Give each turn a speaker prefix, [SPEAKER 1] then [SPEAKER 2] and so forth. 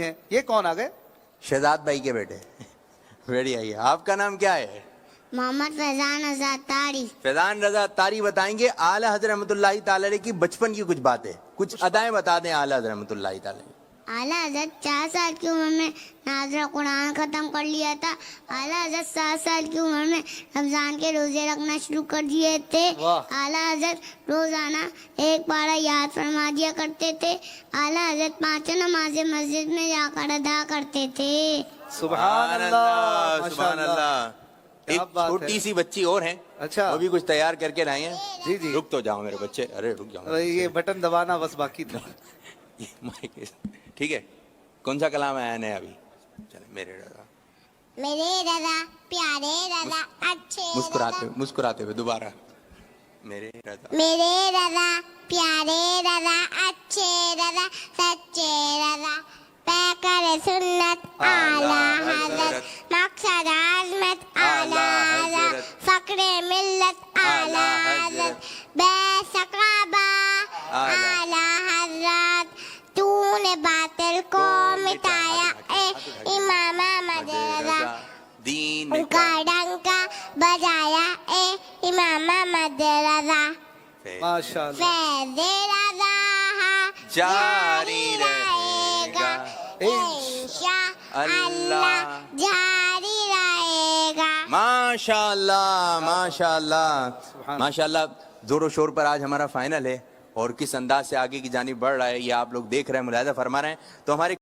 [SPEAKER 1] हैं। ये कौन आ गए?
[SPEAKER 2] शहजाद भाई के बेटे। बढ़िया है। आपका नाम क्या है?
[SPEAKER 3] मोहम्मद फैजान आजाद तारी।
[SPEAKER 2] फैजान रजा तारी बताएंगे आला हज़रत रहमतुल्लाहि ताला अलैह की बचपन की कुछ बातें, कुछ अदाएं बता दें आला हज़रत रहमतुल्लाहि ताला अलैह।
[SPEAKER 3] आला हजरत 4 साल की उम्र में नाज़रा कुरान ख़त्म कर लिया था। आला हजरत 7 साल की उम्र में रमज़ान के रोज़े रखना शुरू कर दिए थे। आला हजरत रोज़ाना एक पारा याद फरमा दिया करते थे। आला हजरत 5 नमाज़ें मस्जिद में जाकर अदा करते थे।
[SPEAKER 1] सुभान अल्लाह,
[SPEAKER 2] सुभान अल्लाह।
[SPEAKER 1] क्या
[SPEAKER 2] एक
[SPEAKER 1] बात
[SPEAKER 2] छोटी
[SPEAKER 1] है।
[SPEAKER 2] सी बच्ची और है,
[SPEAKER 1] अच्छा।
[SPEAKER 2] वो भी कुछ तैयार करके लाए हैं।
[SPEAKER 1] जी जी।
[SPEAKER 2] रुक तो जाओ मेरे बच्चे, अरे रुक जाओ।
[SPEAKER 1] ये बटन दबाना बस बाकी था।
[SPEAKER 2] ये माइक ठीक है। कौन सा कलाम आया नया अभी? चले मेरे रजा,
[SPEAKER 3] मेरे रज़ा प्यारे रज़ा अच्छे
[SPEAKER 2] मुस्कुराते हुए दोबारा। मेरे रजा,
[SPEAKER 3] मेरे रज़ा प्यारे रज़ा अच्छे रज़ा सच्चे रज़ा पैकर सुन्नत आला हज़रत मकसद आज़मत आला हज़रत फक्रे मिल्लत आला हज़रत बेसकाबा आला हज़रत तूने बातिल को मिटाया ए इमाम अहमद रज़ा
[SPEAKER 2] दीन
[SPEAKER 3] उनका डंका बजाया ए इमाम अहमद रज़ा
[SPEAKER 1] माशाअल्लाह।
[SPEAKER 3] फैज़ रज़ा
[SPEAKER 2] जारी रहेगा
[SPEAKER 3] इंशाअल्लाह जारी रहेगा।
[SPEAKER 2] माशाअल्लाह माशाअल्लाह माशाअल्लाह। जोरों शोर पर आज हमारा फाइनल है और किस अंदाज से आगे की जानिब बढ़ रहा है ये आप लोग देख रहे हैं, मुलाहिजा फरमा रहे हैं। तो हमारे